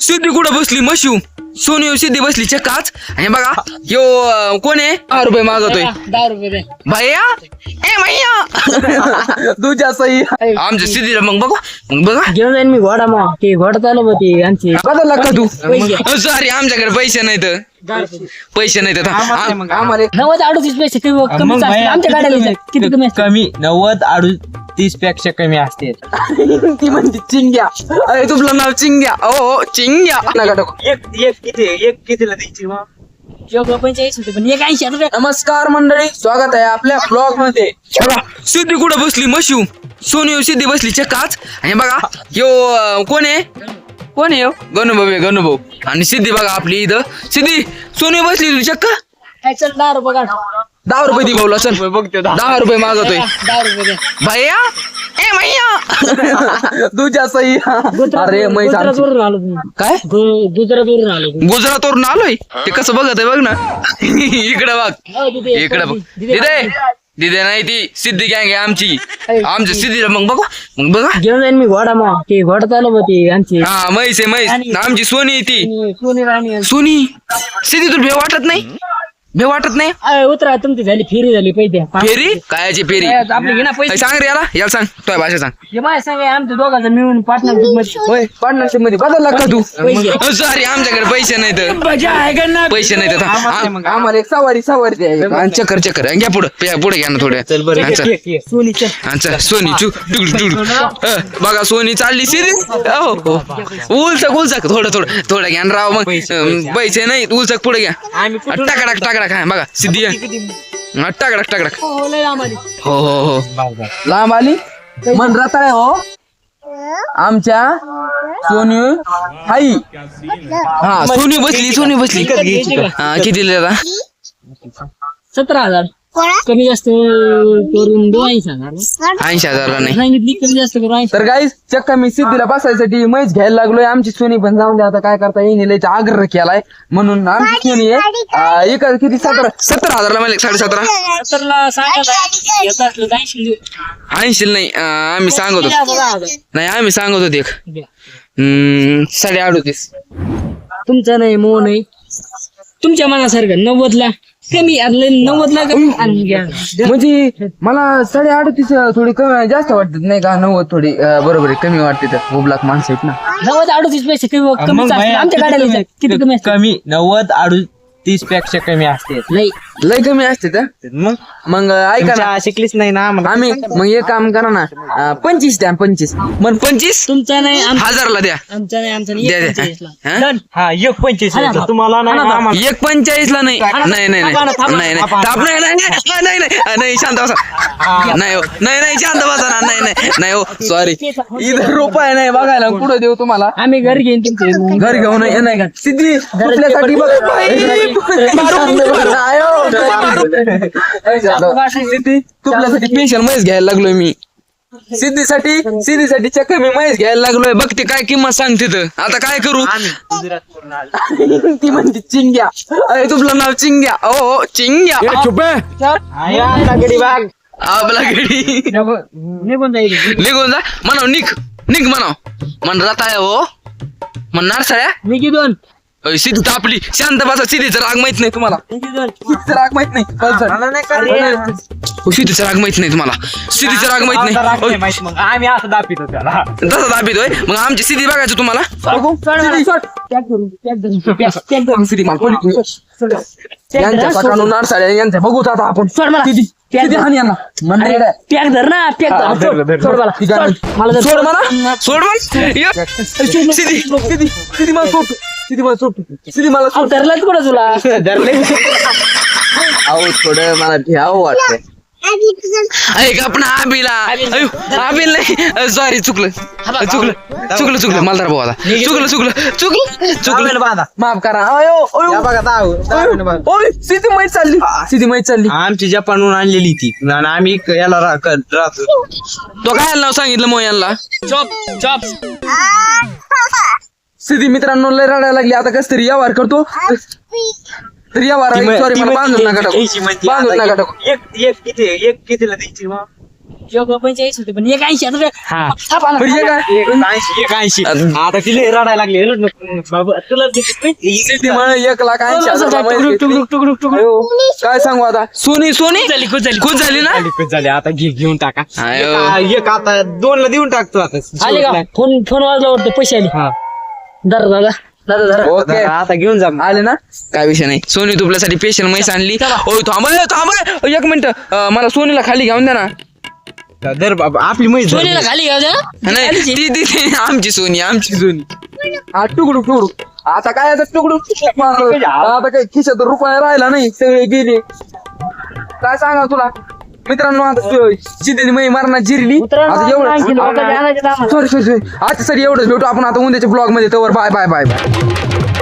सिद्धी कुठं बसली मशू सोनी सिद्धी बसली चक्काच आणि बघा यो कोण आहे 10 रुपये मागतोय 10 रुपये दे. भैया ए भैया तुझ्या सही आमच्या सिद्धीला मग बघा घेऊन जाईन मी घोडा मग ते घोडा चालू होती आमची बदलला का तू सॉरी आमच्याकडे पैसे नाहीत 10 रुपये. पैसे नाहीत आम्हाला 90-38 पैसे कमी असतात. आमच्या गाड्याला किती कमी असतात? कमी 90-38 पेक्षा कमी असते. ती म्हणते चिंग्या अरे तुझं नाव चिंग्या ओ चिंग्या नका टाकू. एक कितीला द्यायची मग? 85 होते पण 80 रुपये. नमस्कार मंडळी स्वागत आहे आपल्या ब्लॉग मध्ये. सिद्धी कुठं बसली मशू सोनी सिद्धी बसली चक्काच आणि बघा यो कोण आहे गणूभाऊ आणि सिद्धी बघा आपली इथं सिद्धी सोनी बसली तुझी चक्का काय चल 10 रुपये काढ. 10 रुपये दे भाऊला चल बघतो 10 रुपये मागतोय 10 रुपये दे. भैया ए भैया तुझ्या सही अरे म्हैस आमची. गुजरातवरून आलो तुम्ही. काय गुजरातवरून आलो तुम्ही. गुजरातवरून आलोय ते कसं बघत आहे बघ ना इकडे बघ हो, तिथे इकडे बघ दिदे नाही ती सिद्धी गँग आहे आमची आमच्या सिद्धीला मग बघा घेऊन जाईन मी घोडा मग ते घोडा चालू होती आमची हा म्हैस आहे म्हैस आमची सोनी आहे ती सोनी राणी. सोनी सिद्धी तुला भेव वाटत नाही उतरा तुमची झाली फेरी झाली पैसे फेरी कायची फेरी आपले घे ना पैसे. सांग रे याला सांग तुझ्या भाषा सांग हे माझ्या सांग आमच्या दोघांचं मिळून पार्टनरशिप मध्ये होय पार्टनरशिप मध्ये बदलला का तू पैसे. सॉरी आमच्याकडे पैसे नाहीत मजा आहे का ना? पैसे नाहीत आम्हाला एक सवारी चक्कर घ्या पुढे घ्या ना थोड्या सोनी चल. सोनी बघा सोनी चालली सिरी उलचक थोडं घ्या ना राव मग पैसे नाही उलचक पुढे घ्या टाकडा काय बघा सिद्धी टाकडा हो, लय लांब आली. हो लांब आली मन रताळ हो आमच्या सोनी हाई हा सोनी बसली हा किती दिले 17,000 कमी जास्त करून 82,000 80,000 नाही सांगितली कमी जास्त करून 80. तर गाईस चक्का मी सिद्धीला बसायसाठी म्हैस घ्यायला लागलोय आमची सोनी पण जाऊन द्या आता काय करता येईल लयचा आग्रह केलाय म्हणून आमची सोनी आहे एका किती 17,000 मला 17.5 17ला सांगा येत असलं 80 80 नाही आम्ही सांगत होतो नाही आम्ही सांगत होतो एक द्या. 38.5 तुमचं नाही मोह नाही तुमच्या मनासारखं 90ला कमी 90ला कमी आणि घ्या. म्हणजे मला 38.5 थोडी कमी जास्त वाटत नाही का 90 थोडी बरोबर आहे कमी वाटते तर मुबलक माणसं आहेत ना 90-38 पैसे कमी मग असतात. आमच्या गाड्याला किती कमी असतात? कमी 90-38 पेक्षा कमी असते. नाही लय कमी असते तर मग ऐका ना शिकलीच नाही ना आम्ही मग एक काम करा ना 25 द्या 25 मग 25 तुमचा नाही 1000ला द्या आमचा नाही आमचा नाही द्या, द्या. 45ला. हा? Done. हा 1.25 तुम्हाला नाही आम्हाला. 1.45 ला नाही शांत बसा नाही शांत बसा नाही हो सॉरी इथं रुपये नाही बघायला कुठं देऊ तुम्हाला आम्ही घरी घेईन तुमचे घर घेऊन नाही का सिद्धी कुठल्यासाठी सिद्धी तुपल्यासाठी स्पेशल म्हैस घ्यायला लागलोय मी सिद्धीसाठी चक्क मी म्हैस घ्यायला लागलोय बघते काय किंमत सांग तिथं आता काय करू ती म्हणते चिंग्या अरे तुझं नाव चिंग्या ओ चिंग्या आपला गडी निघून जाईल निघून जा म्हणाव निघ म्हणाव म्हण राताळ्या हो म्हण नारसाळ्या मी दोन सिद्धी तापली शांत बसा सिद्धीचा राग माहित नाही तुम्हाला सिद्धीचा राग माहित नाही सिद्धीचा राग माहित नाही तुम्हाला सिद्धीचा राग माहित नाही आम्ही असं दापितो त्याला तसा दाबीतोय मग आमची सिद्धी बघायचं तुम्हाला यांच्या सकाळून नारसाळ्या यांच्या बघू आता आपण सिद्धी हानी यांना मंदिर पॅक धर ना पॅक सोड मला सोड मला सोड मग सिद्धी मला सिद्धी मला धरलाच कुठं तुला अहो थोडं मला घ्यावं वाटतंय ऐक आपण आबिल नाही सॉरी चुकलं मला तर भाऊ चुकलं माफ करा सिद्धी माहित चालली आमची जपानहून आणलेली ती आणि आम्ही याला राहतो तो काय नाव सांगितलं मग यांना चॉप सिद्धी मित्रांनो लय रडायला लागली आता कस तरी व्यवहार करतो तर व्यवहार सॉरी मला बांधून नका टाकू एक कितीला द्यायची मग 45 होते पण 81 आता हा. थाप आला. बरं, हे काय? 81. आता तिला रडायला लागले बाबा तुला सिद्धी म्हणे 1,80,000 टुकडुक, टुकडुक, टुकडुक, टुकडुक. अयो, काय सांगू आता सोनी झाली, खुश झाली. खुश झाली ना झाले आता घेऊन टाका आयो. एक आता 2ला देऊन टाकतो आता आले का फोन फोन वाजला वाटतं पैसे आले हा. दादा दादा दादा दादा ओके आता घेऊन जा आले ना काय विषय नाही सोनी तुपल्यासाठी स्पेशल म्हैस आणली ओ थांब 1 मिनिट मला सोनीला खाली घेऊन द्या ना दर बाबा आपली म्हैस धर. सोनीला खाली घ्या ना नाही ती आमची सोनी हा टुकडूक आता काय आता टुकडूक आता काही खिशात रुपये राहिला नाही सगळे गेले काय सांगा तुला मित्रांनो आता सिद्धीने मै मारणार जिरली आता एवढं सॉरी आता सर एवढंच भेटू आपण आता उद्याच्या ब्लॉग मध्ये तर बाय बाय बाय बाय